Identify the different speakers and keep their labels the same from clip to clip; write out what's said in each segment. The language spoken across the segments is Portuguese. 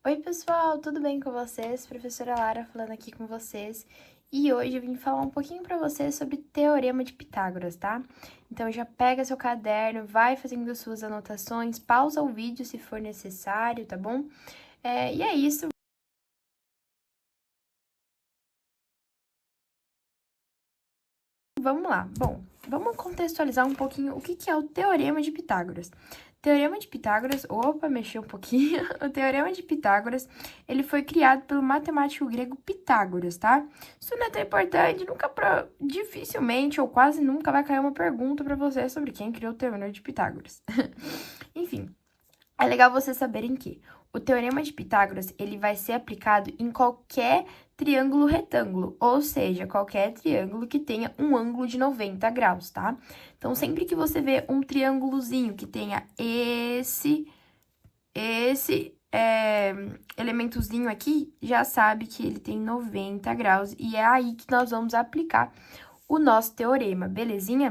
Speaker 1: Oi, pessoal, tudo bem com vocês? Professora Lara falando aqui com vocês. E hoje eu vim falar um pouquinho para vocês sobre Teorema de Pitágoras, tá? Então já pega seu caderno, vai fazendo suas anotações, pausa o vídeo se for necessário, tá bom? E é isso. Vamos lá. Bom, vamos contextualizar um pouquinho o que é o Teorema de Pitágoras. Teorema de Pitágoras, opa, mexeu um pouquinho. O Teorema de Pitágoras, ele foi criado pelo matemático grego Pitágoras, tá? Isso não é tão importante, dificilmente ou quase nunca vai cair uma pergunta para você sobre quem criou o Teorema de Pitágoras. Enfim, é legal vocês saberem que o Teorema de Pitágoras, ele vai ser aplicado em qualquer triângulo retângulo, ou seja, qualquer triângulo que tenha um ângulo de 90 graus, tá? Então, sempre que você vê um triângulozinho que tenha esse elementozinho aqui, já sabe que ele tem 90 graus, e é aí que nós vamos aplicar o nosso teorema, belezinha?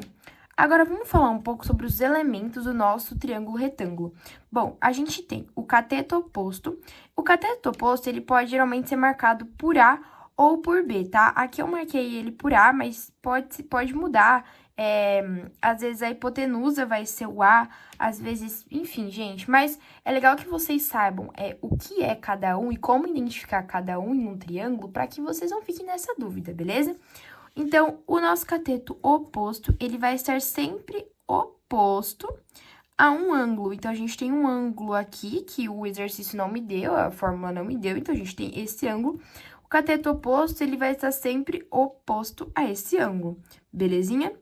Speaker 1: Agora, vamos falar um pouco sobre os elementos do nosso triângulo retângulo. Bom, a gente tem o cateto oposto. O cateto oposto, ele pode geralmente ser marcado por A ou por B, tá? Aqui eu marquei ele por A, mas pode mudar. Às vezes a hipotenusa vai ser o A, às vezes, enfim, gente. Mas é legal que vocês saibam o que é cada um e como identificar cada um em um triângulo, para que vocês não fiquem nessa dúvida, beleza? Então, o nosso cateto oposto, ele vai estar sempre oposto a um ângulo. Então, a gente tem um ângulo aqui, que o exercício não me deu, a fórmula não me deu, então a gente tem esse ângulo. O cateto oposto, ele vai estar sempre oposto a esse ângulo, belezinha?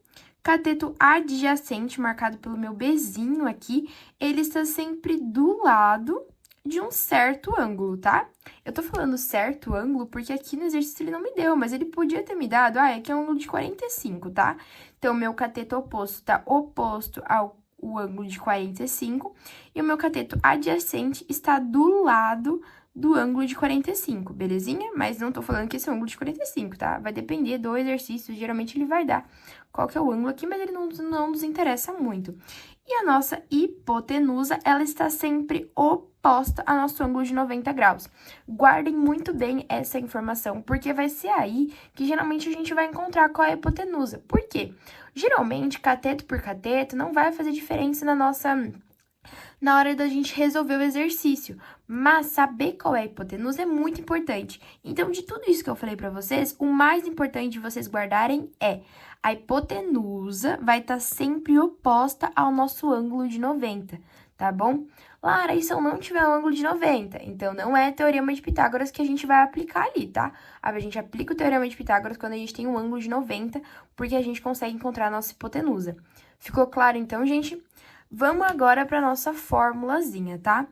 Speaker 1: Cateto adjacente, marcado pelo meu Bzinho aqui, ele está sempre do lado de um certo ângulo, tá? Eu tô falando certo ângulo porque aqui no exercício ele não me deu, mas ele podia ter me dado, aqui é um ângulo de 45, tá? Então, o meu cateto oposto tá oposto ao ângulo de 45 e o meu cateto adjacente está do lado do ângulo de 45, belezinha? Mas não tô falando que esse é o ângulo de 45, tá? Vai depender do exercício, geralmente ele vai dar qual que é o ângulo aqui, mas ele não nos interessa muito. E a nossa hipotenusa, ela está sempre oposta ao nosso ângulo de 90 graus. Guardem muito bem essa informação, porque vai ser aí que geralmente a gente vai encontrar qual é a hipotenusa. Por quê? Geralmente, cateto por cateto não vai fazer diferença na hora da gente resolver o exercício, mas saber qual é a hipotenusa é muito importante. Então, de tudo isso que eu falei para vocês, o mais importante de vocês guardarem é a hipotenusa vai estar sempre oposta ao nosso ângulo de 90, tá bom? Lara, e se eu não tiver um ângulo de 90? Então, não é teorema de Pitágoras que a gente vai aplicar ali, tá? A gente aplica o teorema de Pitágoras quando a gente tem um ângulo de 90, porque a gente consegue encontrar a nossa hipotenusa. Ficou claro, então, gente? Vamos agora para nossa formulazinha, tá?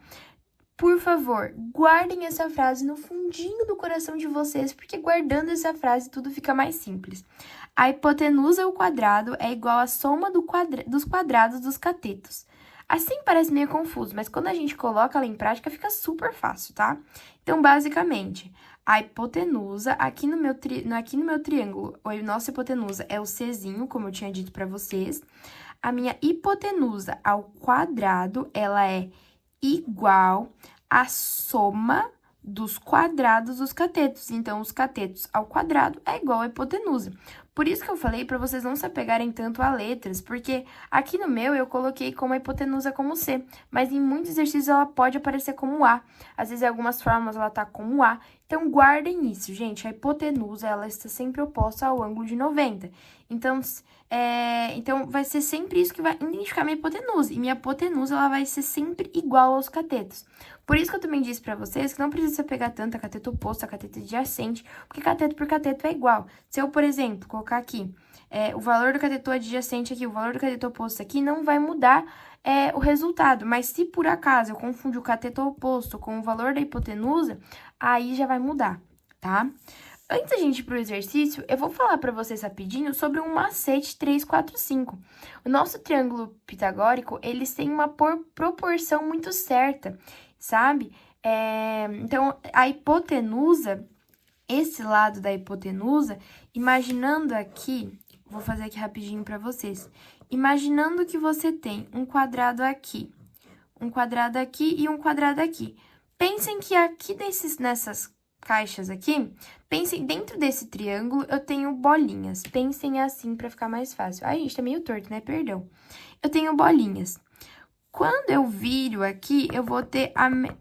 Speaker 1: Por favor, guardem essa frase no fundinho do coração de vocês, porque guardando essa frase tudo fica mais simples. A hipotenusa ao quadrado é igual à soma dos quadrados dos catetos. Assim parece meio confuso, mas quando a gente coloca ela em prática fica super fácil, tá? Então, basicamente, a hipotenusa, aqui no meu triângulo, a nossa hipotenusa é o Czinho, como eu tinha dito para vocês. A minha hipotenusa ao quadrado, ela é igual à soma dos quadrados dos catetos. Então, os catetos ao quadrado é igual à hipotenusa. Por isso que eu falei para vocês não se apegarem tanto a letras, porque aqui no meu eu coloquei como a hipotenusa como C, mas em muitos exercícios ela pode aparecer como A. Às vezes, em algumas formas, ela tá como A. Então, guardem isso, gente. A hipotenusa, ela está sempre oposta ao ângulo de 90. Então, vai ser sempre isso que vai identificar minha hipotenusa. E minha hipotenusa, ela vai ser sempre igual aos catetos. Por isso que eu também disse pra vocês que não precisa pegar tanto a cateto oposto, a cateto adjacente, porque cateto por cateto é igual. Se eu, por exemplo, colocar aqui o valor do cateto adjacente aqui, o valor do cateto oposto aqui, não vai mudar o resultado. Mas se por acaso eu confundir o cateto oposto com o valor da hipotenusa, aí já vai mudar, tá? Antes da gente ir pro exercício, eu vou falar para vocês rapidinho sobre um macete 3, 4, 5. O nosso triângulo pitagórico, eles têm uma proporção muito certa, sabe? Então, a hipotenusa, esse lado da hipotenusa, imaginando aqui, vou fazer aqui rapidinho para vocês. Imaginando que você tem um quadrado aqui e um quadrado aqui. Pensem que aqui nessas caixas aqui, pensem dentro desse triângulo, eu tenho bolinhas. Pensem assim para ficar mais fácil. Ai, gente, tá meio torto, né? Perdão. Eu tenho bolinhas. Quando eu viro aqui, eu vou ter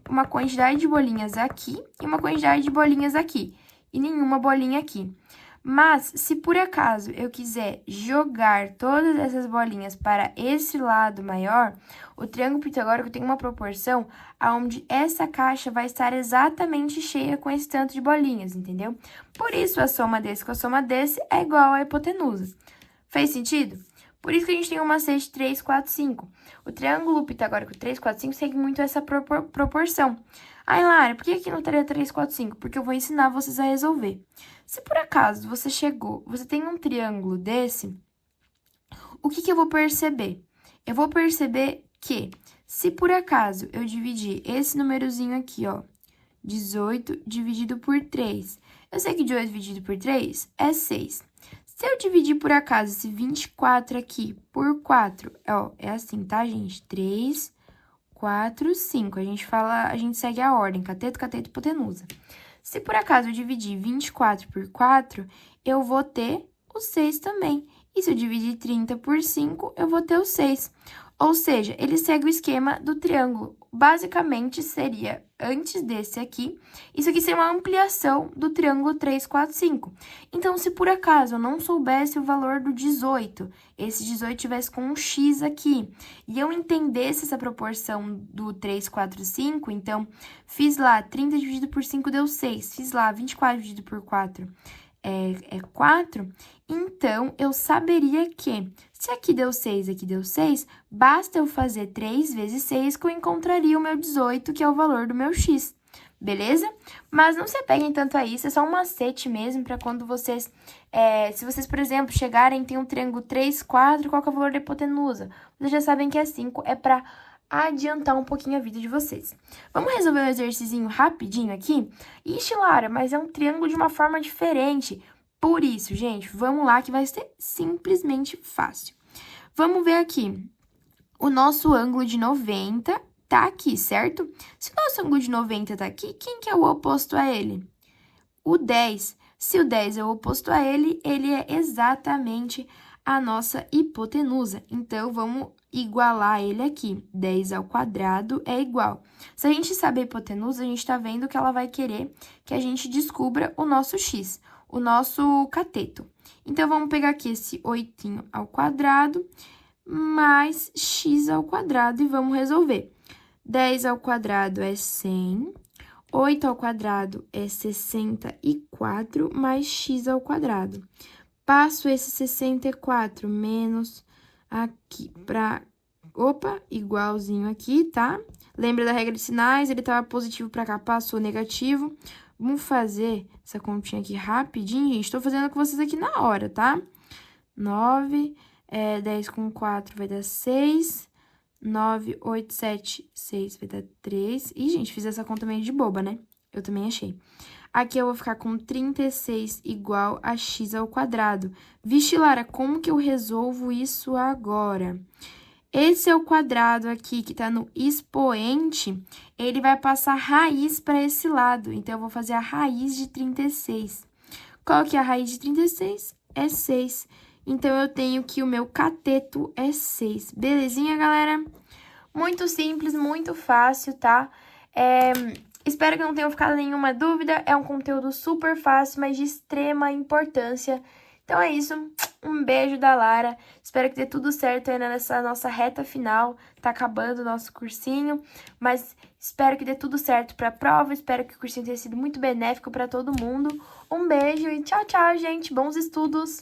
Speaker 1: uma quantidade de bolinhas aqui e uma quantidade de bolinhas aqui. E nenhuma bolinha aqui. Mas, se por acaso eu quiser jogar todas essas bolinhas para esse lado maior, o triângulo pitagórico tem uma proporção onde essa caixa vai estar exatamente cheia com esse tanto de bolinhas, entendeu? Por isso, a soma desse com a soma desse é igual à hipotenusa. Fez sentido? Por isso que a gente tem uma macete de 3, 4, 5. O triângulo pitagórico 3, 4, 5 segue muito essa proporção. Ai, Lara, por que aqui não estaria 3, 4, 5? Porque eu vou ensinar vocês a resolver. Se por acaso você tem um triângulo desse, o que eu vou perceber? Eu vou perceber que, se por acaso eu dividir esse númerozinho aqui, ó, 18 dividido por 3, eu sei que 18 dividido por 3 é 6. Se eu dividir por acaso esse 24 aqui por 4, ó, é assim, tá, gente? 3, 4, 5. A gente segue a ordem, cateto, cateto, hipotenusa. Se por acaso eu dividir 24 por 4, eu vou ter o 6 também. E se eu dividir 30 por 5, eu vou ter o 6. Ou seja, ele segue o esquema do triângulo. Basicamente, seria, antes desse aqui, isso aqui seria uma ampliação do triângulo 3, 4, 5. Então, se por acaso eu não soubesse o valor do 18, esse 18 tivesse com um x aqui, e eu entendesse essa proporção do 3, 4, 5, então, fiz lá 30 dividido por 5 deu 6, fiz lá 24 dividido por 4 é 4, então, eu saberia que, se aqui deu 6 e aqui deu 6, basta eu fazer 3 vezes 6 que eu encontraria o meu 18, que é o valor do meu x, beleza? Mas não se apeguem tanto a isso, é só um macete mesmo para quando vocês, se vocês, por exemplo, chegarem, tem um triângulo 3, 4, qual que é o valor da hipotenusa? Vocês já sabem que é 5, é para adiantar um pouquinho a vida de vocês. Vamos resolver um exercício rapidinho aqui? Ixi, Lara, mas é um triângulo de uma forma diferente. Por isso, gente, vamos lá que vai ser simplesmente fácil. Vamos ver aqui. O nosso ângulo de 90 tá aqui, certo? Se o nosso ângulo de 90 tá aqui, quem que é o oposto a ele? O 10. Se o 10 é o oposto a ele, ele é exatamente a nossa hipotenusa. Então, vamos igualar ele aqui. 10 ao quadrado é igual. Se a gente sabe a hipotenusa, a gente tá vendo que ela vai querer que a gente descubra o nosso x, o nosso cateto. Então, vamos pegar aqui esse 8 ao quadrado mais x ao quadrado e vamos resolver. 10 ao quadrado é 100, 8 ao quadrado é 64, mais x ao quadrado. Passo esse 64 menos aqui para... Opa, igualzinho aqui, tá? Lembra da regra de sinais? Ele estava positivo para cá, passou negativo. Vamos fazer essa continha aqui rapidinho, gente. Estou fazendo com vocês aqui na hora, tá? 9, 10 com 4 vai dar 6. 9, 8, 7, 6 vai dar 3. Ih, gente, fiz essa conta meio de boba, né? Eu também achei. Aqui eu vou ficar com 36 igual a x ao quadrado. Vixe, Lara, como que eu resolvo isso agora? Esse é o quadrado aqui que tá no expoente, ele vai passar raiz para esse lado. Então, eu vou fazer a raiz de 36. Qual que é a raiz de 36? É 6. Então, eu tenho que o meu cateto é 6. Belezinha, galera? Muito simples, muito fácil, tá? Espero que não tenham ficado nenhuma dúvida. É um conteúdo super fácil, mas de extrema importância. Então, é isso. Um beijo da Lara. Espero que dê tudo certo aí nessa nossa reta final. Tá acabando o nosso cursinho, mas espero que dê tudo certo pra prova. Espero que o cursinho tenha sido muito benéfico pra todo mundo. Um beijo e tchau, tchau, gente. Bons estudos!